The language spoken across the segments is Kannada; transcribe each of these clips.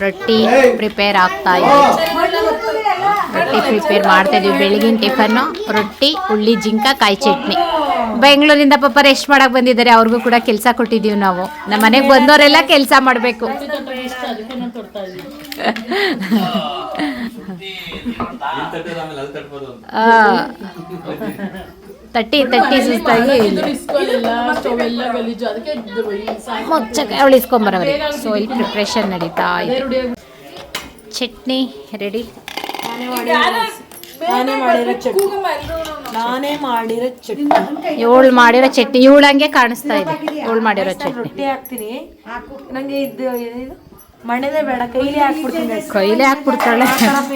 ರೊಟ್ಟಿ ಪ್ರಿಪೇರ್ ಆಗ್ತಾ ಇದೆ. ರೊಟ್ಟಿ ಪ್ರಿಪೇರ್ ಮಾಡ್ತಾ ಇದೀವಿ. ಬೆಳಗಿನ ಟಿಫನ್ನು ರೊಟ್ಟಿ, ಉಳ್ಳಿ ಜಿಂಕ, ಕಾಯಿ ಚಟ್ನಿ. ಬೆಂಗಳೂರಿಂದ ಪಾಪ ರೆಸ್ಟ್ ಮಾಡಕ್ ಬಂದಿದ್ದಾರೆ. ಅವ್ರಿಗೂ ಕೂಡ ಕೆಲಸ ಕೊಟ್ಟಿದ್ದೀವಿ ನಾವು. ನಮ್ಮ ಮನೆಗೆ ಬಂದವರೆಲ್ಲ ಕೆಲಸ ಮಾಡಬೇಕು. ತಟ್ಟಿ ಸುಸ್ತಾಗಿ ಅವಳು ಇಸ್ಕೊಂಬರವ್ರಿ. ಸೊ ಇಲ್ಲಿ ಪ್ರಿಪ್ರೇಷನ್ ನಡೀತಾ ಇದೆ. ಚಟ್ನಿ ರೆಡಿ. ಇವಳು ಮಾಡಿರೋ ಚಟ್ನಿ ಇವಳಂಗೆ ಕಾಣಿಸ್ತಾ ಇದೆ. ಇವಳು ಮಾಡಿರೋ ಚಟ್ನಿ ಹಾಕ್ತೀನಿ. ನಂಗೆ ಇದು ಮಣ್ಣದೇ ಬೇಡ, ಕೈಲೇ ಹಾಕ್ಬಿಡ್ತಾಳೆ.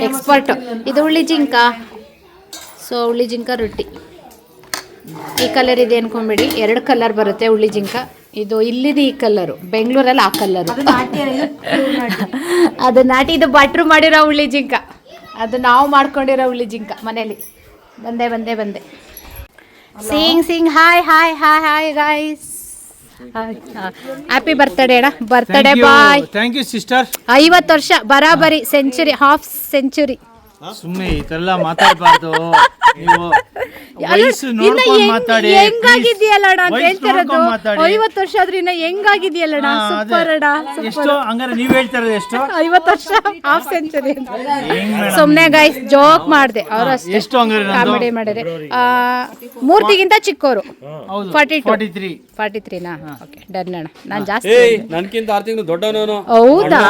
ಎಕ್ಸ್ಪರ್ಟ್. ಇದು ಉಳ್ಳಿ ಜಿಂಕ. ಸೊ ಉಳ್ಳಿ ಜಿಂಕ ರೊಟ್ಟಿ. ಈ ಕಲರ್ ಇದೆ ಅನ್ಕೊಂಬಿಡಿ. 2 ಕಲರ್ ಬರುತ್ತೆ ಉಳ್ಳಿ ಜಿಂಕ. ಇದು ಇಲ್ಲಿದೆ ಈ ಕಲರು, ಬೆಂಗಳೂರಲ್ಲಿ ಆ ಕಲರು. ಅದು ನಾಟಿ. ಇದು ಭಟ್ರು ಮಾಡಿರೋ ಉಳ್ಳಿ ಜಿಂಕ. ಅದು ನಾವು ಮಾಡ್ಕೊಂಡಿರೋ ಉಳ್ಳಿ ಜಿಂಕ ಮನೇಲಿ. ಬಂದೆ ಸಿಂಗ್ ಹಾಯ್ ಗೈಸ್. ಹ್ಯಾಪಿ ಬರ್ತ್ಡೇ ಅಣ್ಣ. Birthday boy. Thank you sister. 50 ವರ್ಷ ಬರಾಬರಿ. Century, half century. ಸುಮ್ಮನೆ ಈ ತರ ಎಲ್ಲ ಮಾತಾಡಬಾರ್ದು. ನೀವು ವಯಸ್ಸು ನೋಡ್ಕೊಂಡು ಮಾತಾಡಿ. ಹೆಂಗಾಗಿದೆಯಲ್ಲ ಅಣ್ಣ ಅಂತ ಹೇಳ್ತಿರೋದು. 50 ವರ್ಷ ಆದ್ರೂ ಇನ್ನ ಹೆಂಗಾಗಿದೆಯಲ್ಲ ಅಣ್ಣ. ಸೂಪರ್ ಅಣ್ಣ. ಎಷ್ಟು ಹಂಗಾರೆ ನೀವು ಹೇಳ್ತಾ ಇರೋದು ಎಷ್ಟು? 50 ವರ್ಷ ಹಾಫ್ ಸೆಂಚುರಿ. ಸುಮ್ನೆ ಗೈಸ್ ಜೋಕ್ ಮಾಡಿದೆ. ಅವರು ಅಷ್ಟೇ ಎಷ್ಟು ಹಂಗಾರೆ ಕಾಮಿಡಿ ಮಾಡಿದ್ರೆ. ಮೂರ್ತಿಗಿಂತ ಚಿಕ್ಕವರು. 43 ನಾ. ಓಕೆ ಡನ್ ಅಣ್ಣ. ನಾನು ಜಾಸ್ತಿ ನನ್ಕಿಂತ 6 ತಿಂಗಳು ದೊಡ್ಡವನು. ಹೌದಾ?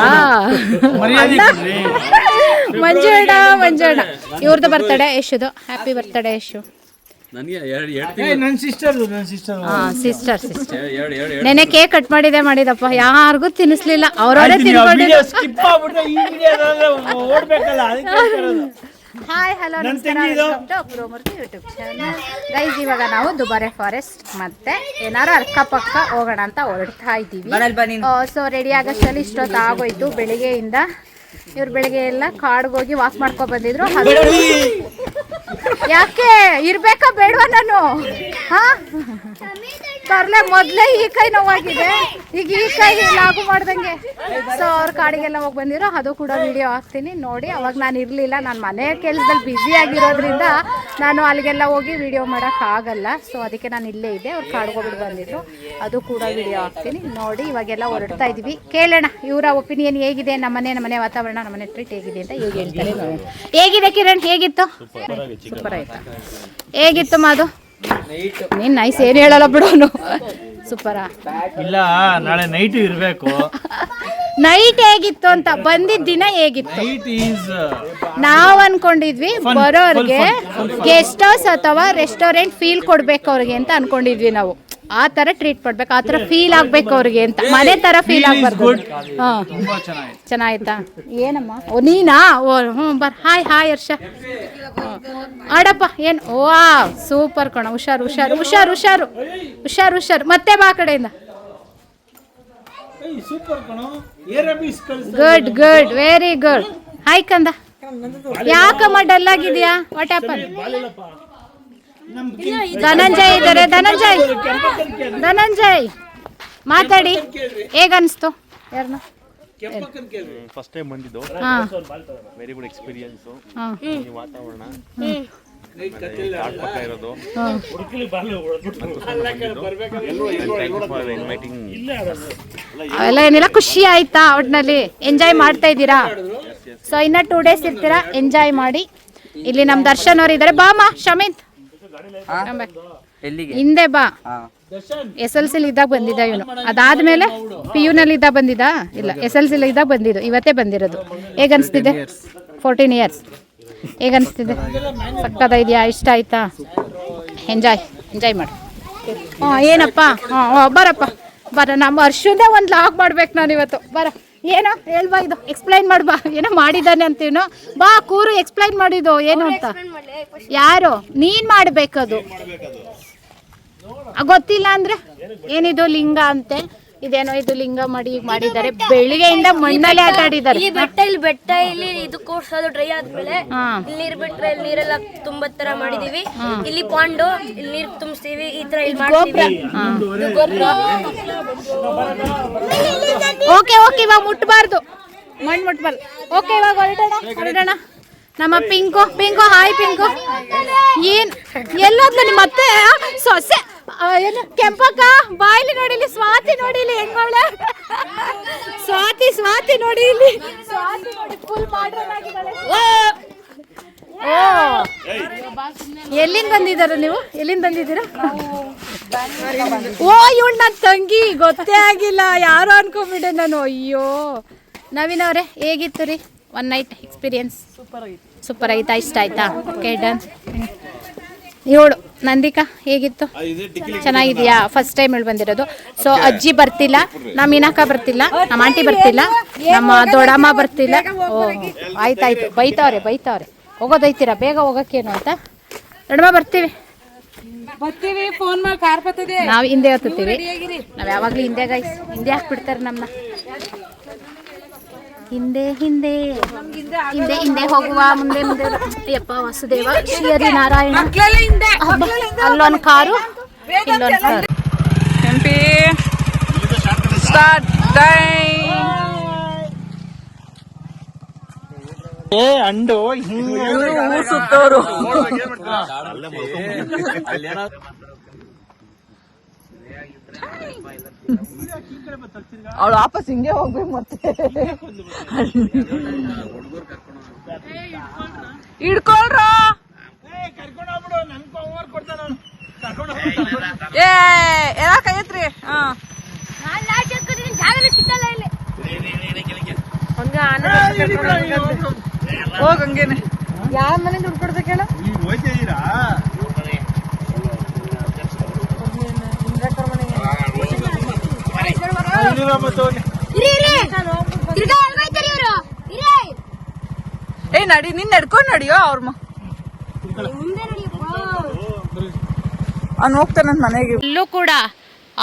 ಮಂಜಣ್ಣ ಇವ್ರದ್ದು ಬರ್ತಡೇ. ಯಶುದು ಹ್ಯಾಪಿ ಬರ್ತಡೇ ಯಶು. ಸಿಸ್ಟರ್ ನೆನೆ ಕೇಕ್ ಕಟ್ ಮಾಡಿದಪ್ಪ. ಯಾರಿಗೂ ತಿನ್ನಿಸ್ಲಿಲ್ಲ. ಅವರವರೇ ತಿನ್ಕೊಂಡಿದ್ರು. ಹಾಯ್ ಹಲೋ ನಮಸ್ಕಾರ. Welcome to Apurvamurthy YouTube channel. Guys ಇವಾಗ ನಾವು ದುಬಾರೆ ಫಾರೆಸ್ಟ್ ಮತ್ತೆ ಏನಾರು ಅಕ್ಕಪಕ್ಕ ಹೋಗೋಣ ಅಂತ ಹೊರಡ್ತಾ ಇದ್ದೀವಿ. ಸೊ ರೆಡಿ ಆಗೋಷ್ಟರಲ್ಲಿ ಇಷ್ಟೊತ್ತು ಆಗೋಯ್ತು. ಬೆಳಿಗ್ಗೆಯಿಂದ ಇವ್ರು ಬೆಳಿಗ್ಗೆ ಎಲ್ಲ ಕಾಡ್ಗೆ ಹೋಗಿ ವಾಕ್ ಮಾಡ್ಕೊ ಬಂದಿದ್ರು. ಯಾಕೆ ಇರ್ಬೇಕಾ ಬೇಡವಾ ನಾನು? ಬರ್ಲೆ ಮೊದಲೇ ಈ ಕೈ ನೋವಾಗಿದೆ, ಈಗ ಈ ಕೈ ಲಾಗು ಮಾಡ್ದಂಗೆ. ಸೊ ಅವ್ರು ಕಾಡಿಗೆಲ್ಲ ಹೋಗಿ ಬಂದಿರೋ. ಅದು ಕೂಡ ವಿಡಿಯೋ ಹಾಕ್ತೀನಿ ನೋಡಿ. ಅವಾಗ ನಾನು ಇರಲಿಲ್ಲ, ನಾನು ಮನೆ ಕೆಲಸದಲ್ಲಿ ಬ್ಯುಸಿ ಆಗಿರೋದ್ರಿಂದ ನಾನು ಅಲ್ಲಿಗೆಲ್ಲ ಹೋಗಿ ವಿಡಿಯೋ ಮಾಡೋಕ್ಕಾಗಲ್ಲ. ಸೊ ಅದಕ್ಕೆ ನಾನು ಇಲ್ಲೇ ಇದ್ದೆ. ಅವ್ರು ಕಾಡ್ಗೆ ಹೋಗ್ಬಿಟ್ಟು ಬಂದಿದ್ರು. ಅದು ಕೂಡ ವಿಡಿಯೋ ಹಾಕ್ತೀನಿ ನೋಡಿ. ಇವಾಗೆಲ್ಲ ಹೊರಡ್ತಾ ಇದ್ವಿ. ಕೇಳೋಣ ಇವರ ಒಪಿನಿಯನ್ ಹೇಗಿದೆ. ನಮ್ಮನೆ ವಾತಾವರಣ, ನಮ್ಮನೆ ಟ್ರೀಟ್ ಹೇಗಿದೆ ಅಂತ ಹೇಗೆ ಹೇಳ್ತಾರೆ ನೋಡಿ. ಹೇಗಿದೆ ಕಿರಣ್? ಹೇಗಿತ್ತು? ಸೂಪರ್ ಆಯ್ತಾ? ಹೇಗಿತ್ತು ಮಾದು? ನೀನ್ ನೈಸ್ ಏನು ಹೇಳಲ್ಲ ಬಿಡೋನು. ಸೂಪರಾ? ಇಲ್ಲ, ನಾಳೆ ನೈಟ್ ಇರಬೇಕು. ನೈಟ್ ಹೇಗಿತ್ತು ಅಂತ. ಬಂದಿದ್ದ ದಿನ ಹೇಗಿತ್ತು? ನಾವು ಅನ್ಕೊಂಡಿದ್ವಿ ಬರೋರ್ಗೆ ಗೆಸ್ಟ್ ಹೌಸ್ ಅಥವಾ ರೆಸ್ಟೋರೆಂಟ್ ಫೀಲ್ ಕೊಡ್ಬೇಕು ಅವ್ರಿಗೆ ಅಂತ ಅನ್ಕೊಂಡಿದ್ವಿ ನಾವು. ಆ ತರ ಟ್ರೀಟ್ ಮಾಡ್ಬೇಕು, ಆ ತರ ಫೀಲ್ ಆಗ್ಬೇಕು ಅವ್ರಿಗೆ ಅಂತ. ಮನೆ ತರ ಫೀಲ್ ಆಗ್ಬಾರ್ದು. ಚೆನ್ನಾಯ್ತಾ? ಏನಮ್ಮ ನೀನಾ? ಬರ್. ಹಾಯ್ ಹರ್ಷ. ಆಡಪ್ಪ. ಏನು? ವಾ ಸೂಪರ್ ಕಣ. ಹುಷಾರು. ಮತ್ತೆ ಬಾ ಕಡೆಯಿಂದ. Good very good. ಹಾಯ್ ಕಂದ. ಯಾಕಮ್ಮ ಡಲ್ ಆಗಿದ್ಯಾ? What happen? ಧನಂಜಯ್ ಇದ್ದಾರೆ. ಧನಂಜಯ್ ಮಾತಾಡಿ. ಹೇಗನ್ನಿಸ್ತು? ಯಾರನ್ನ ಫಸ್ಟ್ ಟೈಮ್ ಬಂದಿದ್ದು. Very good experience. ವಾತಾವರಣ ಇರೋದು. ಅವೆಲ್ಲ ಏನಿಲ್ಲ. ಖುಷಿ ಆಯ್ತಾ? ಒಟ್ನಲ್ಲಿ ಎಂಜಾಯ್ ಮಾಡ್ತಾ ಇದ್ದೀರಾ? ಸೊ ಇನ್ನ 2 days ಇರ್ತೀರಾ. ಎಂಜಾಯ್ ಮಾಡಿ. ಇಲ್ಲಿ ನಮ್ ದರ್ಶನ್ ಅವ್ರು ಇದ್ದಾರೆ. ಬಾಮ ಶಮಿತ್ ಹಿಂದೆ ಬಾ. SLC ಇದ್ದಾಗ ಬಂದಿದ್ದ ಇವನು. ಅದಾದ್ಮೇಲೆ PU ನಲ್ಲಿ ಇದ್ದಾಗ ಬಂದಿದ್ದ? ಇಲ್ಲ, SLC ಇದ್ದಾಗ ಬಂದಿದ್ದು. ಇವತ್ತೇ ಬಂದಿರೋದು. ಹೇಗನ್ಸ್ತಿದೆ? 14 years. ಹೇಗನ್ಸ್ತಿದೆ? ಸಕ್ಕದ ಇದೆಯಾ? ಇಷ್ಟ ಆಯ್ತಾ? ಎಂಜಾಯ್ ಮಾಡಿ. ಏನಪ್ಪ? ಬರಪ್ಪ ನಮ್ಮ ಹರ್ಷುದೇ ಒಂದು ಲಾಗ್ ಮಾಡ್ಬೇಕು ನಾನು ಇವತ್ತು. ಬರ. ಏನೋ ಹೇಳ್ಬಾ, ಇದು ಎಕ್ಸ್ಪ್ಲೈನ್ ಮಾಡ್ಬಾ. ಏನೋ ಮಾಡಿದ್ದಾನೆ ಅಂತೀನೋ. ಬಾ ಕೂರು, ಎಕ್ಸ್ಪ್ಲೈನ್ ಮಾಡಿದ್ದು ಏನು ಅಂತ. ಯಾರು? ನೀನ್ ಮಾಡ್ಬೇಕದು. ಗೊತ್ತಿಲ್ಲ ಅಂದ್ರೆ ಏನಿದು? ಲಿಂಗ ಅಂತೆ. ಇದೇನೋ ಇದು ಲಿಂಗ ಮಾಡಿ ಈಗ ಮಾಡಿದ್ದಾರೆ. ಬೆಳಿಗ್ಗೆಯಿಂದ ಮಣ್ಣಲ್ಲೇ ಆಟ ಆಡಿದ್ದಾರೆ. ಬೆಟ್ಟ ಇಲ್ಲಿ ಇದು ಕೋರ್ಸ್ ಅದು ಡ್ರೈ ಆದ್ಮೇಲೆ ನೀರ್ ಬಿಟ್ರೆ ಇಲ್ಲಿ ನೀರೆಲ್ಲ ತುಂಬ ತರ ಮಾಡಿದೀವಿ. ಇಲ್ಲಿ ಪಾಂಡು, ಇಲ್ಲಿ ನೀರ್ ತುಂಬಿಸ್ತೀವಿ. ಈ ತರ ಇಲ್ಲಿ ಮಾಡ್ತೀವಿ. ಓಕೆ ಇವಾಗ ಮುಟ್ಬಾರ್ದು. ಮಣ್ಣು ಮುಟ್ಬಾರ್ದು. ಓಕೆ, ಇವಾಗ ಹೊರಡೋಣ. ನಮ್ಮ ಪಿಂಕು ಹಾಯ್ ಪಿಂಕು. ಏನ್ ಎಲ್ಲೋದ್ಲು ನಿಮ್ಮ ಅತ್ತೆ ಸೊಸೆ? ಏನು ಕೆಂಪಕ್ಕ ಬಾಯ್ಲಿ ನೋಡಿಲಿ, ಸ್ವಾತಿ ನೋಡಿಲಿ ಹೆಂಗವಳೆ. ಸ್ವಾತಿ ನೋಡಿಲಿ, ಸ್ವಾತಿ ನೋಡಿ ಫುಲ್ ಮಾಡ್ರನ್ ಆಗಿದ್ದಾಳೆ. ಓ, ಎಲ್ಲಿಂದ ಬಂದಿದ್ದಾರ ನೀವು? ಎಲ್ಲಿಂದ ಬಂದಿದ್ದೀರಾ? ಓ, ಇವಳು ನನ್ನ ತಂಗಿ, ಗೊತ್ತೇ ಆಗಿಲ್ಲ, ಯಾರು ಅನ್ಕೊಂಬಿಟ್ಟೆ ನಾನು. ಅಯ್ಯೋ, ನವೀನ್ ಅವರೇ ಹೇಗಿತ್ತು ರೀ ಒನ್ ನೈಟ್ ಎಕ್ಸ್ಪೀರಿಯನ್ಸ್? ಸೂಪರ್ ಆಯ್ತಾ? ಇಷ್ಟ ಆಯ್ತಾ? Okay, done. ಇವಳು ನಂದಿಕಾ ಹೇಗಿತ್ತು? ಚೆನ್ನಾಗಿದೆಯಾ? ಫಸ್ಟ್ ಟೈಮ್ ಇಲ್ಲಿ ಬಂದಿರೋದು. ಸೊ ಅಜ್ಜಿ ಬರ್ತಿಲ್ಲ, ನಮ್ಮ ಮೀನಾಕ ಬರ್ತಿಲ್ಲ, ನಮ್ಮ ಆಂಟಿ ಬರ್ತಿಲ್ಲ, ನಮ್ಮ ದೊಡ್ಡಮ್ಮ ಬರ್ತಿಲ್ಲ. ಓ ಆಯ್ತಾಯ್ತು, ಬೈತಾವ್ರೆ. ಹೋಗೋದೈತೀರಾ? ಬೇಗ ಹೋಗೋಕ್ಕೇನು ಅಂತ. ದೊಡ್ಡಮ್ಮ ಬರ್ತೀವಿ, ಫೋನ್ ಮಾಡಿ ಕಾರ್ ಬರ್ತದೆ. ನಾವು ಹಿಂದೆ ಹತ್ತೀವಿ, ನಾವು ಯಾವಾಗಲೂ ಹಿಂದೆ ಗೈಸ್. ಹಿಂದೆ ಹಾಕ್ಬಿಡ್ತಾರೆ ನಮ್ಮನ್ನ. ಹಿಂದೆ ಹೋಗುವ, ಮುಂದೆ ಅಯ್ಯಪ್ಪ ವಾಸುದೇವ ಶ್ರೀಹರಿ ನಾರಾಯಣ. ಅಲ್ಲೊಂದು ಕಾರು, ಇಲ್ಲೊಂದು ಕಾರು. ಅಂಡು ಸುತ್ತೋರು ಅವಳು ವಾಪಸ್ ಹಿಂಗೆ ಹೋಗ್ಬೇಕು. ಮತ್ತೆ ಹಿಡ್ಕೊಳ್ರ. ಎಲ್ಲ ಕೈತ್ರಿ. ಹೋಗ್ ಹಂಗೇನೆ. ಯಾರ ಮನೆಯಿಂದ ಹುಡ್ಕೊಡ್ಬೇಕು ಹೇಳ? ಏ ನಡಿ, ನೀನ್ ನಡ್ಕೊಂಡ್ ನಡಿಯೋ. ಅವ್ರ ಅವ್ನು ಹೋಗ್ತಾನ ಮನೆಗೆ. ಇಲ್ಲೂ ಕೂಡ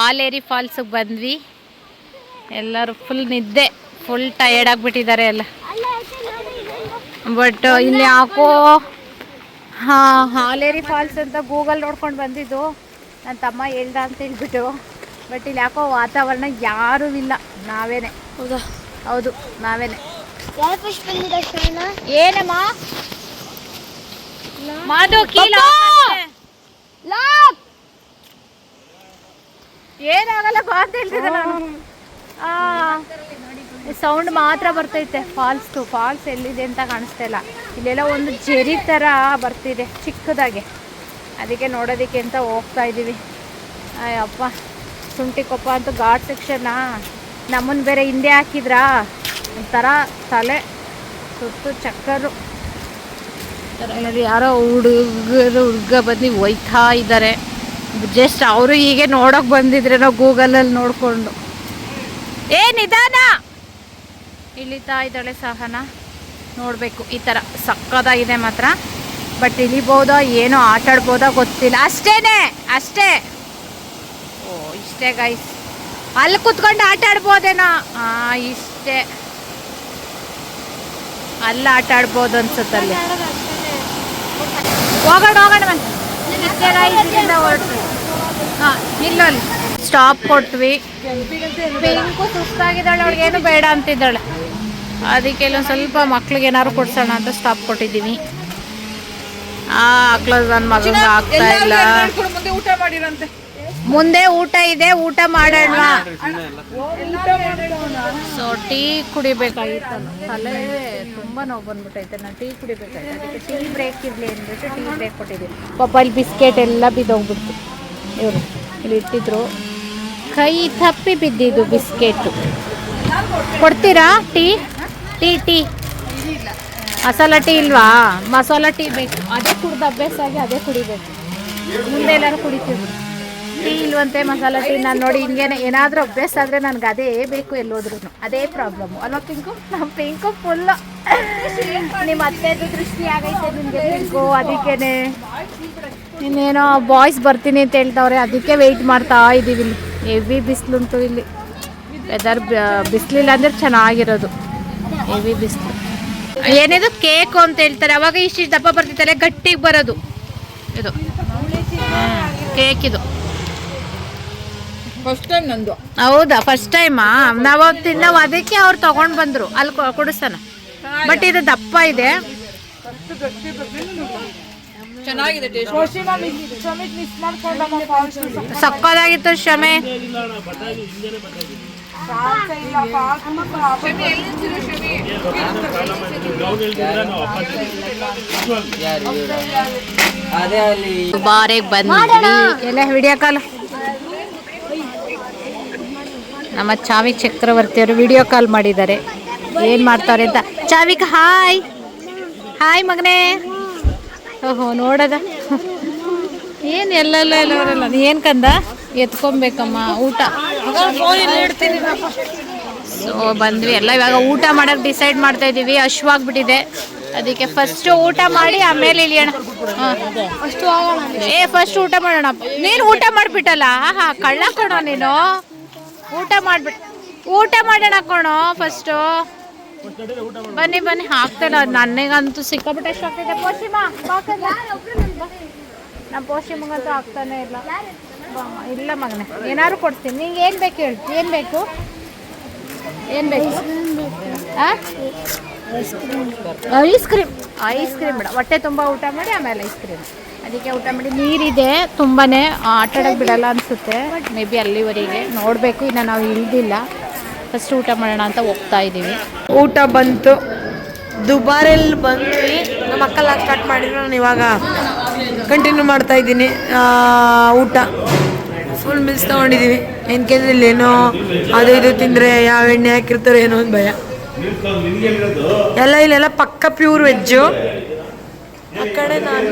ಆಲೇರಿ ಫಾಲ್ಸಿಗೆ ಬಂದ್ವಿ. ಎಲ್ಲರೂ ಫುಲ್ ನಿದ್ದೆ, ಫುಲ್ ಟಯರ್ಡ್ ಆಗಿಬಿಟ್ಟಿದ್ದಾರೆ ಎಲ್ಲ. ಬಟ್ ಇಲ್ಲಿ ಯಾಕೋ ಹಾಲೇರಿ ಫಾಲ್ಸ್ ಅಂತ ಗೂಗಲ್ ನೋಡ್ಕೊಂಡು ಬಂದಿದ್ದು, ನನ್ನ ತಮ್ಮ ಹೇಳ್ದ ಅಂತ ಹೇಳ್ಬಿಟ್ಟು. ಬಟ್ ಇಲ್ಲಿ ಯಾಕೋ ವಾತಾವರಣ ಯಾರೂ ಇಲ್ಲ, ನಾವೇನೆ. ಹೌದು, ನಾವೇನೆ. ಏನಮ್ಮ ಮಾಧು ಏನಾಗಲ್ಲ ಬಾ ಅಂತ ಹೇಳ್ತಿದ್ದೆ ನಾನು. ಸೌಂಡ್ ಮಾತ್ರ ಬರ್ತೈತೆ. ಫಾಲ್ಸ್ ಎಲ್ಲಿದೆ ಅಂತ ಕಾಣಿಸ್ತಾ ಇಲ್ಲ. ಇಲ್ಲೆಲ್ಲ ಒಂದು ಜೆರಿ ಥರ ಬರ್ತಿದೆ ಚಿಕ್ಕದಾಗೆ, ಅದಕ್ಕೆ ನೋಡೋದಕ್ಕೆ ಅಂತ ಹೋಗ್ತಾ ಇದ್ದೀವಿ. ಅಯ್ಯಪ್ಪ, ಸುಂಟಿಕೊಪ್ಪ ಅಂತೂ ಘಾಟ್ ಸೆಕ್ಷನ್ನ. ನಮ್ಮನ್ನು ಬೇರೆ ಹಿಂದೆ ಹಾಕಿದ್ರಾ, ಒಂಥರ ತಲೆ ಸುತ್ತು ಚಕ್ಕರು. ಯಾರೋ ಹುಡುಗ ಬಂದು ಒಯ್ತಾ ಇದ್ದಾರೆ. ಜಸ್ಟ್ ಅವರು ಹೀಗೆ ನೋಡೋಕೆ ಬಂದಿದ್ರೆ ನಾವು ಗೂಗಲಲ್ಲಿ ನೋಡಿಕೊಂಡು. ನಿಧಾನ, ಇಳಿತಾ ಇದ್ದಾಳೆ ಸಹನ. ನೋಡಬೇಕು, ಈ ಥರ ಸಕ್ಕದಾಗಿದೆ ಮಾತ್ರ. ಬಟ್ ಇಳಿಬೋದೋ ಏನೋ ಆಟಾಡ್ಬೋದೋ ಗೊತ್ತಿಲ್ಲ. ಅಷ್ಟೇ. ಓ ಇಷ್ಟೇ ಗೈಸ್. ಅಲ್ಲಿ ಕುತ್ಕೊಂಡು ಆಟ ಆಡ್ಬೋದೇನೋ. ಇಷ್ಟೇ, ಅಲ್ಲ ಆಟ ಆಡ್ಬೋದು ಅನ್ಸುತ್ತಲ್ಲಿ. ಹೋಗೋಣ ಇಲ್ಲಲ್ಲಿ ಸ್ಟಾಪ್ ಕೊಟ್ವಿ. ಪಿಂಕು ಸುಸ್ತಾಗಿದ್ದಾಳೆ, ಅವ್ಳಿಗೇನು ಬೇಡ ಅಂತಿದ್ದಾಳೆ. ಅದಕ್ಕೆ ಇಲ್ಲೊಂದು ಸ್ವಲ್ಪ ಮಕ್ಳಿಗೆ ಏನಾದ್ರು ಕೊಡ್ಸೋಣ ಅಂತ ಸ್ಟಾಪ್ ಕೊಟ್ಟಿದ್ದೀವಿ. ಕ್ಲೋಸ್ ನನ್ನ ಮಗಂಗೆ ಆಗ್ತಾ ಇಲ್ಲ. ಊಟ ಮಾಡಿರಂತೆ. ಮುಂದೆ ಊಟ ಇದೆ, ಊಟ ಮಾಡೋಣ. ಸೊ ಟೀ ಕುಡಿಬೇಕಾಗಿತ್ತಲ್ಲ, ತಲೆ ತುಂಬ ನೋವು ಬಂದ್ಬಿಟ್ಟೈತೆ. ನಾನು ಟೀ ಕುಡಿಬೇಕಾಯ್ತು, ಅದಕ್ಕೆ ಟೀ ಬ್ರೇಕ್ ಇರಲಿ ಅಂದ್ಬಿಟ್ಟು ಟೀ ಬ್ರೇಕ್ ಕೊಟ್ಟಿದ್ದೀವಿ. ಪಾಪ ಇಲ್ಲಿ ಬಿಸ್ಕೆಟ್ ಎಲ್ಲ ಬಿದ್ದೋಗ್ಬಿಡ್ತು. ಇವರು ಇಲ್ಲಿ ಇಟ್ಟಿದ್ರು, ಕೈ ತಪ್ಪಿ ಬಿದ್ದಿದ್ದು ಬಿಸ್ಕೆಟು. ಕೊಡ್ತೀರಾ ಟೀ? ಮಸಾಲ ಟೀ ಇಲ್ವಾ? ಮಸಾಲ ಟೀ ಬೇಕು. ಅದೇ ಕುಡ್ದು ಅಭ್ಯಾಸ ಆಗಿ ಅದೇ ಕುಡಿಬೇಕು. ಮುಂದೆ ಎಲ್ಲರೂ ಕುಡಿತೀವಿ. ಟೀ ಇಲ್ವಂತೆ, ಮಸಾಲ ಟೀ. ನಾನು ನೋಡಿ ಹಿಂಗೇನೆ ಏನಾದರೂ ಅಭ್ಯಾಸ ಆದರೆ ನನಗೆ ಅದೇ ಬೇಕು, ಎಲ್ಲೋದ್ರೂ ಅದೇ ಪ್ರಾಬ್ಲಮ್ಮು ಅಲ್ವಾ ಪಿಂಕು? ನಮ್ಮ ಪಿಂಕು ಫುಲ್ಲು ನಿಮ್ಮ ಅತ್ತೆದು ದೃಷ್ಟಿ ಆಗೈತೆ ನಿಮಗೆ ಪಿಂಕು. ಅದಕ್ಕೇನೆ ಇನ್ನೇನೋ ಬಾಯ್ಸ್ ಬರ್ತೀನಿ ಅಂತ ಹೇಳ್ತಾವ್ರೆ, ಅದಕ್ಕೆ ವೆಯ್ಟ್ ಮಾಡ್ತಾ ಇದ್ದೀವಿ. ಇಲ್ಲಿ ಹೆವಿ ಬಿಸಿಲುಂಟು. ಇಲ್ಲಿ ವೆದರ್ ಬಿಸಿಲಿಲ್ಲ ಅಂದರೆ ಚೆನ್ನಾಗಿರೋದು. ಹೆವಿ ಬಿಸಿಲು. ಏನಿದು ಕೇಕು ಅಂತ ಹೇಳ್ತಾರೆ. ಅವಾಗ ಇಷ್ಟಿಷ್ಟು ದಪ್ಪ ಬರ್ತಿತ್ತಲ್ಲ, ಗಟ್ಟಿಗೆ ಬರೋದು ಇದು ಕೇಕ್. ಇದು ಹೌದಾ ಫಸ್ಟ್ ಟೈಮಾ? ನಾವು ಅದಕ್ಕೆ ಅವ್ರು ತಗೊಂಡ್ ಬಂದ್ರು, ಅಲ್ಲಿ ಕೊಡಿಸ್ತಾನ. ಬಟ್ ಇದು ದಪ್ಪ ಇದೆ, ಸಕ್ಕದಾಗಿತ್ತು ಕ್ಷಮೆ. ದುಬಾರೆಗೆ ಬಂದ್ವಿ. ಎಲ್ಲ ವಿಡಿಯೋ ಕಾಲ್ ನಮ್ಮ ಚಾವಿ ಚಕ್ರವರ್ತಿಯವರು ವಿಡಿಯೋ ಕಾಲ್ ಮಾಡಿದ್ದಾರೆ. ಏನ್ ಮಾಡ್ತಾರೆ ಅಂತ. ಚಾವಿಕ್ ಹಾಯ್ ಹಾಯ್ ಮಗನೇ. ಓಹೋ ನೋಡದ ಏನ್ ಎಲ್ಲೆಲ್ಲ ಏನ್ ಕಂದ ಎತ್ಕೊಬೇಕಮ್ಮ ಊಟ. ಸೊ ಬಂದ್ವಿ ಎಲ್ಲ. ಇವಾಗ ಊಟ ಮಾಡಕ್ ಡಿಸೈಡ್ ಮಾಡ್ತಾ ಇದೀವಿ. ಹಶ್ವಾಗ್ಬಿಟ್ಟಿದೆ, ಅದಕ್ಕೆ ಫಸ್ಟ್ ಊಟ ಮಾಡಿ ಆಮೇಲೆ ಇಳಿಯೋಣ. ಫಸ್ಟ್ ಊಟ ಮಾಡೋಣ. ನೀನು ಊಟ ಮಾಡ್ಬಿಟ್ಟಲ್ಲ, ಹಾ ಕಳ್ಳ ಕಣೋ ನೀನು. ಊಟ ಮಾಡ್ಬಿಟ್ಟು ಊಟ ಮಾಡೋಣ ಕಣೋ ಫಸ್ಟು. ಬನ್ನಿ ಬನ್ನಿ, ಹಾಕ್ತಿಲ್ಲ ನನಗಂತೂ ಸಿಕ್ಕಾಬಿಟ್ಟು ಎಷ್ಟು ಆಗ್ತಿದೆ. ಪೋಷಿಮಾ ನಮ್ಮ ಪೋಷಿಮಗಂತೂ ಆಗ್ತಾನೆ ಇಲ್ಲ. ಇಲ್ಲ ಮಗನೇ, ಏನಾದ್ರು ಕೊಡ್ತೀನಿ. ನಿಂಗೆ ಏನು ಬೇಕು ಹೇಳಿ, ಏನು ಬೇಕು ಏನು ಬೇಕು? Ice cream. ಐಸ್ ಕ್ರೀಮ್ ಬೇಡ, ಹೊಟ್ಟೆ ತುಂಬ ಊಟ ಮಾಡಿ ಆಮೇಲೆ ಐಸ್ ಕ್ರೀಮ್. ಅದಕ್ಕೆ ಊಟ ಮಾಡಿ. ನೀರಿದೆ ತುಂಬಾ, ಆಟ ಆಡೋಕ್ಕೆ ಬಿಡಲ್ಲ ಅನಿಸುತ್ತೆ ಮೇ ಬಿ ಅಲ್ಲಿವರೆಗೆ. ನೋಡಬೇಕು, ಇನ್ನು ನಾವು ಇಳಿದಿಲ್ಲ. ಫಸ್ಟ್ ಊಟ ಮಾಡೋಣ ಅಂತ ಹೋಗ್ತಾ ಇದ್ದೀವಿ. ಊಟ ಬಂತು, ದುಬಾರೆಲ್ಲಿ ಬಂದ್ವಿ. ನಮ್ಮ ಅಕ್ಕಲ್ಲ ಸ್ಟಾರ್ಟ್ ಮಾಡಿದ್ರು, ನಾನು ಇವಾಗ ಕಂಟಿನ್ಯೂ ಮಾಡ್ತಾ ಇದ್ದೀನಿ. ಊಟ ಫುಲ್ ಮಿಲ್ಸ್ ತೊಗೊಂಡಿದ್ದೀವಿ. ಏನಕ್ಕೆ ಇಲ್ಲೇನೋ ಅದು ಇದು ತಿಂದರೆ ಯಾವ ಎಣ್ಣೆ ಹಾಕಿರ್ತಾರೋ ಏನೋ ಒಂದು ಭಯ. ಎಲ್ಲ ಇಲ್ಲೆಲ್ಲ ಪಕ್ಕ ಪ್ಯೂರ್ ವೆಜ್ಜು, ಆ ಕಡೆ ನಾನ್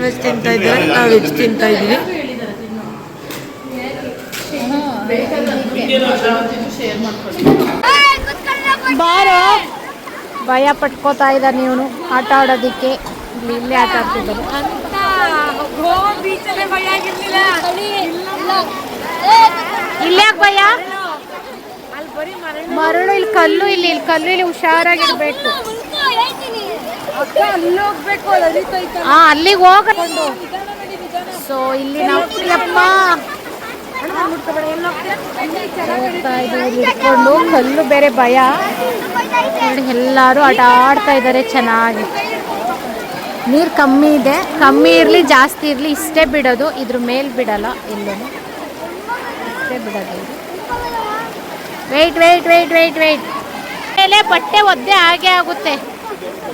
ವೆಜ್ ತಿಂತಾ ಇದ್ದಾರೆ, ನಾವು ವೆಜ್ ತಿಂತಾ ಇದ್ದೀವಿ. ಬಾರೋ, ಭಯ ಪಟ್ಕೋತಾ ಇದ್ದಾರೆ ನೀವು ಆಟ ಆಡೋದಕ್ಕೆ. ಇಲ್ಲೇ ಆಟ ಆಡ್ತಿದ್ದಾರೆ. ಇಲ್ಲ್ಯಾಕೆ ಭಯ? ಮರಳು ಇಲ್ಲಿ ಕಲ್ಲು, ಇಲ್ಲಿ ಕಲ್ಲು, ಇಲ್ಲಿ ಹುಷಾರಾಗಿರ್ಬೇಕು. ಅಲ್ಲಿಗೆ ಹೋಗ್ಕೊಂಡು. ಸೊ ಇಲ್ಲಿ ನಾವು ಹೋಗ್ತಾ ಇದ್ದೀವಿ ಇಟ್ಕೊಂಡು. ಕಲ್ಲು ಬೇರೆ ಭಯ. ಎಲ್ಲರೂ ಆಟ ಆಡ್ತಾ ಇದ್ದಾರೆ ಚೆನ್ನಾಗಿ. ನೀರು ಕಮ್ಮಿ ಇದೆ, ಕಮ್ಮಿ ಇರಲಿ ಜಾಸ್ತಿ ಇರಲಿ ಇಷ್ಟೇ ಬಿಡೋದು, ಇದ್ರ ಮೇಲೆ ಬಿಡಲ್ಲ ಎಲ್ಲೂ, ಇಷ್ಟೇ ಬಿಡೋದು. Wait wait wait wait wait ಮೇಲೆ ಬಟ್ಟೆ ಒದ್ದೆ ಹಾಗೆ ಆಗುತ್ತೆ.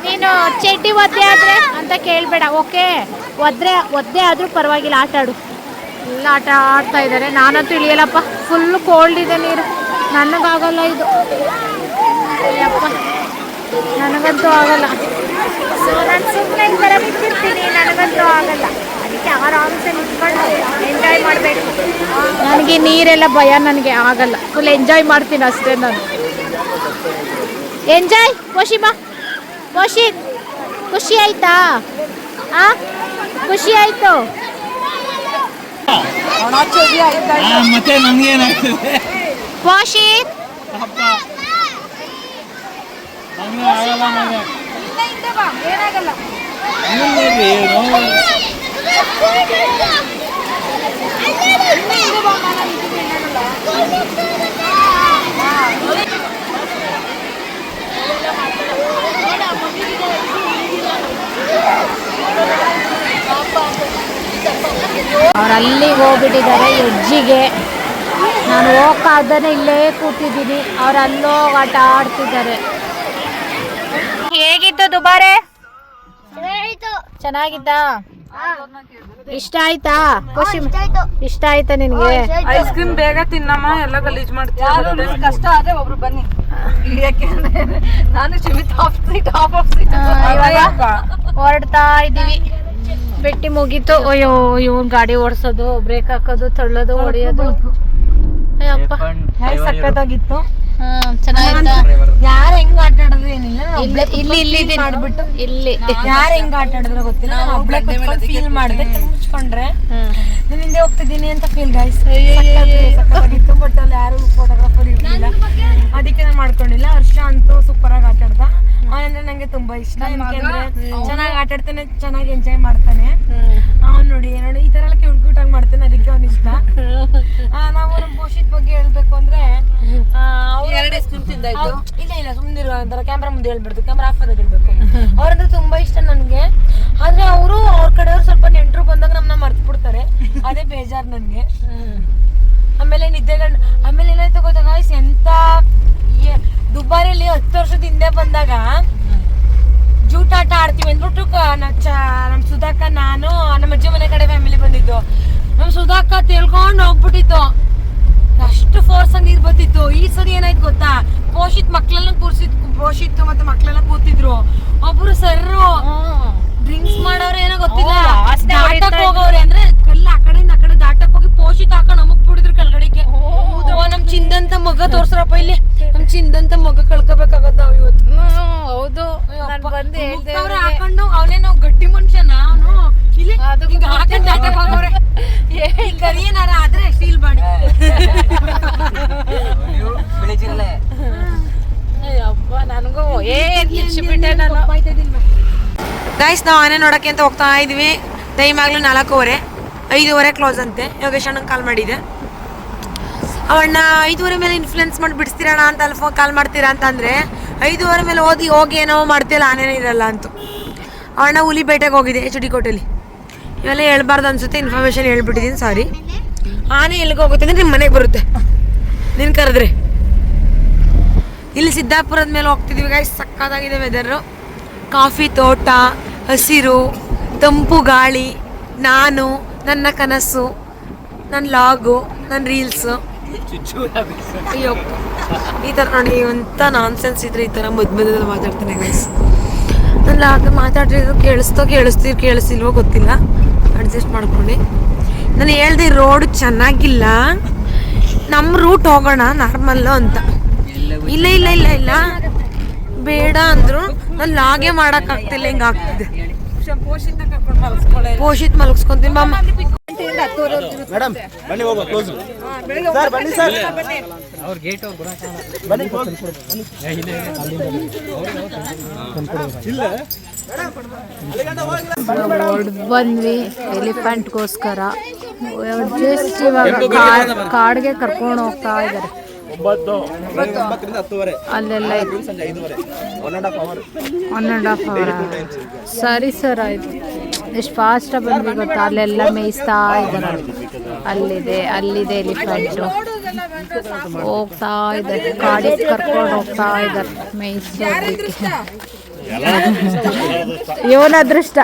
ನೀನು ಚಡ್ಡಿ ಒದ್ದೆ ಆದರೆ ಅಂತ ಕೇಳಬೇಡ, ಓಕೆ? ಒದ್ದೆ ಆದರೂ ಪರವಾಗಿಲ್ಲ, ಆಟ ಆಡು. ಎಲ್ಲ ಆಟ ಆಡ್ತಾ ಇದ್ದಾರೆ. ನಾನಂತೂ ಇಳಿಯಲ್ಲಪ್ಪ, ಫುಲ್ಲು ಕೋಲ್ಡ್ ಇದೆ ನೀರು. ನನಗಾಗಲ್ಲ ಇದು, ಅಪ್ಪ ನನಗಂತೂ ಆಗಲ್ಲ. ಸೊ ನಾನು ಸುಮ್ಮನೆ ಈ ಥರ ಬಿಟ್ಟಿರ್ತೀನಿ, ನನಗಂತೂ ಆಗಲ್ಲ. ಅದಕ್ಕೆ ಆರಾಮ್ಸೆ ನಿಂತ್ಕೊಂಡು ಎಂಜಾಯ್ ಮಾಡಬೇಕು. ನನಗೆ ನೀರೆಲ್ಲ ಭಯ, ನನಗೆ ಆಗಲ್ಲ. ಫುಲ್ ಎಂಜಾಯ್ ಮಾಡ್ತೀನಿ ಅಷ್ಟೇ ನಾನು. ಎಂಜಾಯ್ ಪೋಷಿಮಾ, ಪೋಷಿ ಖುಷಿ ಆಯ್ತಾ? ಖುಷಿ ಆಯ್ತು. ಮತ್ತೆ ನಮ್ಗೇನಾಗ್ತದೆ ಪೋಷಿತ್ ಏನಾಗಲ್ಲ. ಅವ್ರು ಅಲ್ಲಿಗೆ ಹೋಗ್ಬಿಟ್ಟಿದ್ದಾರೆ ಎಡ್ಜಿಗೆ. ನಾನು ಹೋಗಕ್ಕಾಗ್ದೇ ಇಲ್ಲೇ ಕೂತಿದ್ದೀನಿ. ಅವ್ರು ಅಲ್ಲೋಗಿ ಆಟ ಆಡ್ತಿದ್ದಾರೆ. ಹೇಗಿತ್ತು ದುಬಾರೆ? ಚೆನ್ನಾಗಿತ್ತಾ? ಇಷ್ಟ ಆಯ್ತಾ? ಇಷ್ಟ ಆಯ್ತಾ ನಿನ್ಗೆ? ಐಸ್ ಕ್ರೀಮ್ ಬೇಗ ತಿನ್ನಮ್ಮ, ಎಲ್ಲ ಗಲೀಜ್ ಮಾಡ್ತೀವಿ. ಕಷ್ಟ ಆದ್ರೆ ಒಬ್ರು ಬನ್ನಿ. ನಾನು ಹೊರಡ್ತಾ ಇದ್ದೀವಿ. ಬೆಟ್ಟಿ ಮುಗೀತು. ಅಯ್ಯೋ ಇವನ್ ಗಾಡಿ ಓಡಿಸೋದು, ಬ್ರೇಕ್ ಹಾಕೋದು, ತಳ್ಳೋದು, ಹೊಡಿಯೋದು. ಅಯ್ಯಪ್ಪ ಸಕ್ಕತ್ತಾಗಿತ್ತು. ಚೆನ್ನಾಗಿತ್ತಾ? ಯಾರು ಹೆಂಗ್ ಆಟ ಆಡೋದು ಏನಿಲ್ಲ, ಇಲ್ಲಿ ಮಾಡ್ಬಿಟ್ಟು ಇಲ್ಲಿ ಯಾರು ಹೆಂಗ್ ಆಟ ಆಡಿದ್ರೆ ಗೊತ್ತಿಲ್ಲ, ನಾನು ಒಬ್ಳೆ ಕುತ್ಕೊಂಡು ಫೀಲ್ ಮಾಡಿದೆ. ಮುಚ್ಕೊಂಡ್ರೆ ನಾನು ಹಿಂದೆ ಹೋಗ್ತಿದ್ದೀನಿ ಅಂತ ಫೀಲ್ ಗೈಸ್. ಸಕ್ಕತ್ತಾಗಿತ್ತು. ಬಟ್ ಅಲ್ಲಿ ಯಾರು ಫೋಟೋಗ್ರಾಫರ್ ಇರಲಿಲ್ಲ, ಅದಕ್ಕೆ ನಾನು ಮಾಡ್ಕೊಂಡಿಲ್ಲ. ಹರ್ಷ ಅಂತೂ ಸೂಪರ್ ಆಗಿ ಆಟ ಆಡ್ದ. ಅವನಂದ್ರೆ ನಂಗೆ ತುಂಬಾ ಇಷ್ಟ. ಯಾಕೆಂದ್ರೆ ಚೆನ್ನಾಗಿ ಆಟ ಆಡ್ತಾನೆ, ಚೆನ್ನಾಗಿ ಎಂಜಾಯ್ ಮಾಡ್ತಾನೆ. ಅವ್ನು ನೋಡಿ ಈ ತರ ಎಲ್ಲ ಕ್ಯೂಟ್ ಆಗಿ ಮಾಡ್ತಾನೆ, ಅದಕ್ಕೆ ಅವ್ನ ಇಷ್ಟ. ನಾವು ನಮ್ಮ ಪೋಷಿತ್ ಬಗ್ಗೆ ಹೇಳ್ಬೇಕು ಅಂದ್ರೆ ಇಲ್ಲ ಸುಮ್ಮನಿರುವ ಒಂಥರ ಕ್ಯಾಮ್ರಾ ಮುಂದೆ ಹೇಳ್ಬಿಡ್ತು, ಕ್ಯಾಮ್ರಾ ಆಫ್ ಆದಾಗ ಹೇಳ್ಬೇಕು. ಅವ್ರಂದ್ರೆ ತುಂಬಾ ಇಷ್ಟ ನನ್ಗೆ. ಆದ್ರೆ ಅವರು ಅವ್ರ ಕಡೆಯವ್ರು ಸ್ವಲ್ಪ ನೆಂಟರು ಬಂದಾಗ ನಮ್ಮನ್ನ ಮರ್ತು ಬಿಡ್ತಾರೆ, ಅದೇ ಬೇಜಾರು ನನ್ಗೆ. ಆಮೇಲೆ ನಿದ್ದೆಗಂಡು ಆಮೇಲೆ ಏನಾಯ್ತು ಗೊತ್ತಾ ಗಾಯ್ಸ್, ಎಂತ ದುಬಾರಿಯಲ್ಲಿ 10 ವರ್ಷದ ಹಿಂದೆ ಬಂದಾಗ ಜೂಟಾಟ ಆಡ್ತೀವಿ ಅಂದ್ಬಿಟ್ಟು ನಮ್ ಸುಧಾಕ ನಾನು ನಮ್ಮ ಅಜ್ಜಿ ಮನೆ ಕಡೆ ಫ್ಯಾಮಿಲಿ ಬಂದಿದ್ದು. ನಮ್ ಸುಧಾಕ ತಿಳ್ಕೊಂಡು ಹೋಗ್ಬಿಟ್ಟಿತ್ತು, ಅಷ್ಟು ಫೋರ್ಸ್ ಆಗಿ ನೀರ್ ಬರ್ತಿತ್ತು. ಈ ಸರಿ ಏನಾಯ್ತು ಗೊತ್ತಾ, ಪೋಷಿತ್ ಮಕ್ಳೆಲ್ಲ ಪೋಷಿತ್ ಮತ್ತೆ ಮಕ್ಳೆಲ್ಲ ಕೂತಿದ್ರು. ಒಬ್ರು ಸರ್ರು ಡ್ರಿಂಕ್ಸ್ ಮಾಡೋರು ಏನೋ ಗೊತ್ತಿಲ್ಲ, ದಾಟಕ್ ಹೋಗವ್ರೆ ಅಂದ್ರೆ ಕಲ್ಲ ಆ ಕಡೆಯಿಂದ ಆ ಕಡೆ ದಾಟಕ್ ಹೋಗಿ ಪೋಷಿತ್ ಹಾಕೊಂಡು ನಮಗ್ ಬಿಡಿದ್ರು ಕೆಳಗಡೆಗೆ. ನಮ್ ಚಿಂದಂತ ಮಗ ತೋರ್ಸ್ರಪ್ಪ ಇಲ್ಲಿ, ನಮ್ ಚಿಂದಂತ ಮಗ ಕಳ್ಕೋಬೇಕಾಗತ್ತ ನಾವ್ ಇವತ್ತು. ಹೌದು ಹಾಕೊಂಡು ಅವನೇನೋ ಗಟ್ಟಿ ಮನುಷ್ಯನ ಅವನು ಇಲ್ಲಿ ಹಾಕೊಂಡು ದಾಟಕ್ ಹೋಗವ್ರೆ. ಕರಿಯನಾರ ಆದ್ರೆ ಸ್ಟೀಲ್ ಬಾಡಿ. ನನಗೂ ಗೈಸ್ ನಾವು ಆನೆ ನೋಡಕ್ಕೆ ಅಂತ ಹೋಗ್ತಾ ಇದೀವಿ. ಟೈಮ್ ಆಗ್ಲೂ 4:15, 5:30 ಕ್ಲೋಸ್ ಅಂತೆ. ಯೋಗೇಶ್ ಅಣ್ಣಂಗೆ ಕಾಲ್ ಮಾಡಿದೆ. ಅವಣ್ಣ 5:30 ಮೇಲೆ ಇನ್ಫ್ಲುಯೆನ್ಸ್ ಮಾಡಿ ಬಿಡಿಸ್ತೀರಣ್ಣ ಅಂತ ಅಲ್ಲಿ ಕಾಲ್ ಮಾಡ್ತೀರಾ ಅಂತಂದರೆ 5:30 ಮೇಲೆ ಹೋಗಿ ಏನೋ ಮಾಡ್ತಿಲ್ಲ, ಆನೇನೇ ಇರಲ್ಲ ಅಂತ. ಅವಣ್ಣ ಹುಲಿ ಬೇಟೆಗೆ ಹೋಗಿದೆ HD ಕೋಟೆಲಿ. ಇವೆಲ್ಲ ಹೇಳ್ಬಾರ್ದು ಅನ್ಸುತ್ತೆ, ಇನ್ಫಾರ್ಮೇಶನ್ ಹೇಳ್ಬಿಟ್ಟಿದ್ದೀನಿ, ಸಾರಿ. ಆನೆ ಎಲ್ಲಿಗೆ ಹೋಗುತ್ತೆ ಅಂದರೆ ನಿಮ್ಮ ಮನೆಗೆ ಬರುತ್ತೆ ನೀನು ಕರೆದ್ರೆ. ಇಲ್ಲಿ ಸಿದ್ದಾಪುರದ ಮೇಲೆ ಹೋಗ್ತಿದ್ದೀವಿ ಗೈಸ್. ಸಕ್ಕತ್ತಾಗಿದೆ ವೆದರು, ಕಾಫಿ ತೋಟ, ಹಸಿರು, ತಂಪು ಗಾಳಿ, ನಾನು, ನನ್ನ ಕನಸು, ನನ್ನ ಲಾಗು, ನನ್ನ ರೀಲ್ಸು. ಅಯ್ಯೋ ಈ ಥರ ನೋಡಿ ಅಂತ ನಾನ್ಸೆನ್ಸ್ ಇದ್ರೆ ಈ ಥರ ಮಧ್ಯದಲ್ಲಿ ಮಾತಾಡ್ತಾನೆ ಗೈಸ್. ನನ್ನ ಲಾಗ್ ಮಾತಾಡಿದ್ರು ಕೇಳಿಸ್ತಿಲ್ವೋ ಗೊತ್ತಿಲ್ಲ, ಅಡ್ಜಸ್ಟ್ ಮಾಡ್ಕೊಂಡು. ನಾನು ಹೇಳ್ದೆ ರೋಡ್ ಚೆನ್ನಾಗಿಲ್ಲ, ನಮ್ಮ ರೂಟ್ ಹೋಗೋಣ ನಾರ್ಮಲ್ಲು ಅಂತ. ಇಲ್ಲ ಇಲ್ಲ ಇಲ್ಲ ಇಲ್ಲ ಬೇಡ ಅಂದ್ರು ನಾನು ಲಾಗೆ ಮಾಡೋಕ್ಕಾಗ್ತಿಲ್ಲ, ಹಿಂಗೆ ಆಗ್ತಿದೆ. ಪೋಷಿತ್ ಮಲಗಿಸ್ಕೊಂತೀನಿ ಬಾಮ್ಮ. ಮೇಡಮ್ ಬನ್ನಿ ಹೋಗೋ ಕ್ಲೋಸ್. ಸರ್ ಬನ್ನಿ ಸರ್, ಅವ್ರ ಗೇಟ್ ಅವ್ರು ಬನ್ನಿ ಬಂದ್ವಿ ಎಲಿಫೆಂಟ್ಗೋಸ್ಕರ. ಜಸ್ಟ್ ಇವಾಗ ಕಾಡ್ಗೆ ಕರ್ಕೊಂಡು ಹೋಗ್ತಾ ಇದ್ದಾರೆ. 9ರಿಂದ 10:30 ಅಲ್ಲೆಲ್ಲ ಸಂಜೆ 5:30, 1.5 hour. 1.5 hour. ಸರಿ ಸರ್ ಆಯ್ತು. ಎಷ್ಟು ಫಾಸ್ಟಾಗಿ ಬಂದ್ವಿ ಗೊತ್ತಾ, ಅಲ್ಲೆಲ್ಲ ಮೇಯಿಸ್ತಾ ಇದ್ದಾರೆ. ಅಲ್ಲಿದೆ ಎಲಿಫೆಂಟು ಹೋಗ್ತಾ ಇದ್ದಾರೆ, ಕಾಡಿಗೆ ಕರ್ಕೊಂಡು ಹೋಗ್ತಾ ಇದ್ದಾರೆ ಮೇಯಿಸೋದಕ್ಕೆ. ಇವನ ಅದೃಷ್ಟ,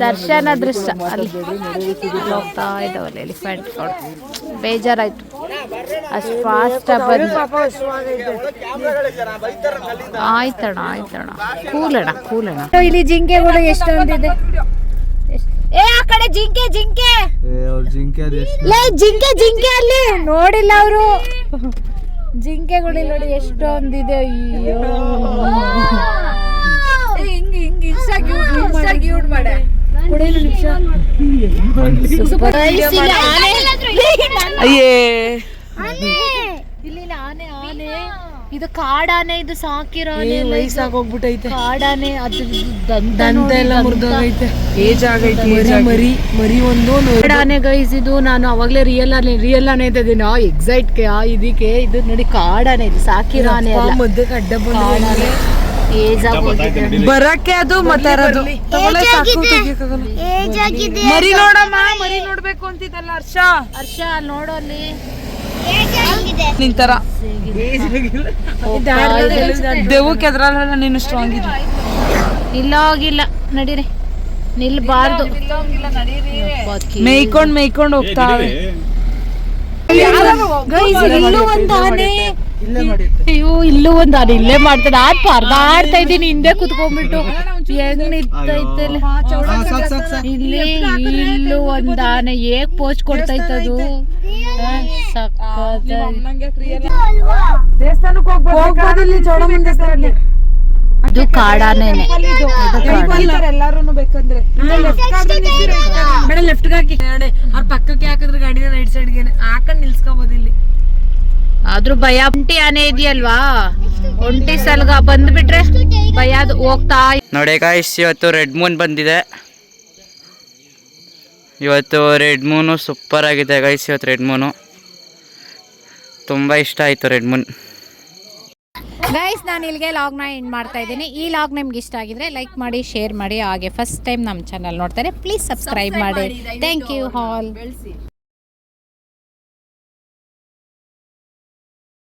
ದರ್ಶನ ಅದೃಷ್ಟ. ಅಲ್ಲಿ ಹೋಗ್ತಾ ಇದ್ದಾವಲ್ಲ ಎಲಿಫೆಂಟ್ಗಳು. ಬೇಜಾರಾಯ್ತು, ಅಷ್ಟು ಫಾಸ್ಟಾಗಿ ಬಂದು. ಆಯ್ತಣ್ಣ ಕೂಲಣ್ಣ. ಇಲ್ಲಿ ಜಿಂಕೆಗಳು ಎಷ್ಟೊಂದಿದೆ. ಏ ಆ ಕಡೆ ಜಿಂಕೆ ಲೇ ಜಿಂಕೆ ಅಲ್ಲಿ ನೋಡಿಲ್ಲ ಅವರು. ಜಿಂಕೆಗಳು ನೋಡಿ ಎಷ್ಟೊಂದಿದೆ. ಅಯ್ಯೋ ಇಲ್ಲ ಆನೆ ಇದು ಕಾಡಾನೆ, ಇದು ಸಾಕಿರೋ ವಯಸ್ಸಾಗೋಗ್ಬಿಟ್ಟೈತೆ. ಕಾಡಾನೆ, ಅದು ದಂತ ಎಲ್ಲ ಮುರಿದೋಗೈತೆ, ಏಜ್ ಆಗೈತೆ. ಮರಿ ಒಂದು ಕಾಡಾನೆ ಗೈಸ್ ಇದು. ನಾನು ಅವಾಗಲೇ ರಿಯಲ್ ಆನೆ ಇದ್ದೀನಿ ಎಕ್ಸೈಟ್ಗೆ ಇದಕ್ಕೆ. ಇದು ನೋಡಿ ಕಾಡಾನೆ, ಇದು ಸಾಕಿರೋ ಆನೆ ಅಲ್ಲ. ಮಧ್ಯಕ್ಕೆ ಅಡ್ಡ ಬಂದ ಏಜ್ ಆಗೋಗಿದೆ ಬರಕ್ಕೆ. ಅದು ಮತ್ತಾರದು ಮರಿ ನೋಡಮ್ಮ, ಮರಿ ನೋಡ್ಬೇಕು ಅಂತಿದ್ದಲ್ಲ ಹರ್ಷ ನೋಡೋ ಅಲ್ಲಿ ನಿಂತರ ದೇವಕ್ಕೆ ಎದ್ರಲ್ಲ. ನೀನು ಸ್ಟ್ರಾಂಗ್ ಇದೆ. ಇಲ್ಲ ಹೋಗಿಲ್ಲ, ನಡೀರಿ, ನಿಲ್ಬಾರ್ದು. ಮೇಯ್ಕೊಂಡ್ ಹೋಗ್ತಾವೆ. ಇಲ್ಲೂ ಒಂದು ಆನೆ, ಅಯ್ಯೋ ಇಲ್ಲೂ ಒಂದು ಆನೆ ಇಲ್ಲೇ ಮಾಡ್ತಾರೆ. ಪರದಾಡ್ತಾ ಇದ್ದೀನಿ ಹಿಂದೆ ಕುತ್ಕೊಂಡ್ಬಿಟ್ಟು. ಹೆಂಗ್ ನಿಂತೈತೆ ಇಲ್ಲಿ. ಇಲ್ಲೂ ಒಂದು ಆನೆ ಹೇಗ್ ಪೋಸ್ಟ್ ಕೊಡ್ತೈತದು. ಅದು ಕಾಡಾನೇನೆ. ಎಲ್ಲಾರು ಬೇಕಂದ್ರೆ ಲೆಫ್ಟ್ ಹಾಕಿ ಅವ್ರ ಪಕ್ಕಕ್ಕೆ ಹಾಕಿದ್ರೆ ಗಾಡಿನ ರೈಟ್ ಸೈಡ್ಗೆ ಹಾಕೊಂಡ್ ನಿಲ್ಸ್ಕೊಬೋದು. ಇಲ್ಲಿ ಆದ್ರೂ ಭಯ. ಒಂಟಿ ಆನೆ ಇದೆಯಲ್ವಾ, ಒಂಟಿ ಸಲ್ಗ ಬಂದ್ಬಿಟ್ರೆ ಭಯ ಅದು ಹೋಗ್ತಾ. ನೋಡಿ ಗಾಯ್ಸ್, ಇವತ್ತು ರೆಡ್ ಮೂನ್ ಬಂದಿದೆ. ಇವತ್ತು ರೆಡ್ ಮೂನು ಸೂಪರ್ ಆಗಿದೆ ಗೈಸ್. ಇವತ್ತು ರೆಡ್ ಮೂನು ತುಂಬ ಇಷ್ಟ ಆಯಿತು ರೆಡ್ ಮೂನ್. ಗೈಸ್, ನಾನು ಇಲ್ಲಿಗೆ ಲಾಗ್ನ ಎಂಡ್ ಮಾಡ್ತಾ ಇದ್ದೀನಿ. ಈ ಲಾಗ್ ನಿಮ್ಗೆ ಇಷ್ಟ ಆಗಿದ್ರೆ ಲೈಕ್ ಮಾಡಿ, ಶೇರ್ ಮಾಡಿ. ಹಾಗೆ ಫಸ್ಟ್ ಟೈಮ್ ನಮ್ಮ ಚಾನಲ್ ನೋಡ್ತಾರೆ ಪ್ಲೀಸ್ ಸಬ್ಸ್ಕ್ರೈಬ್ ಮಾಡಿ. Thank you all.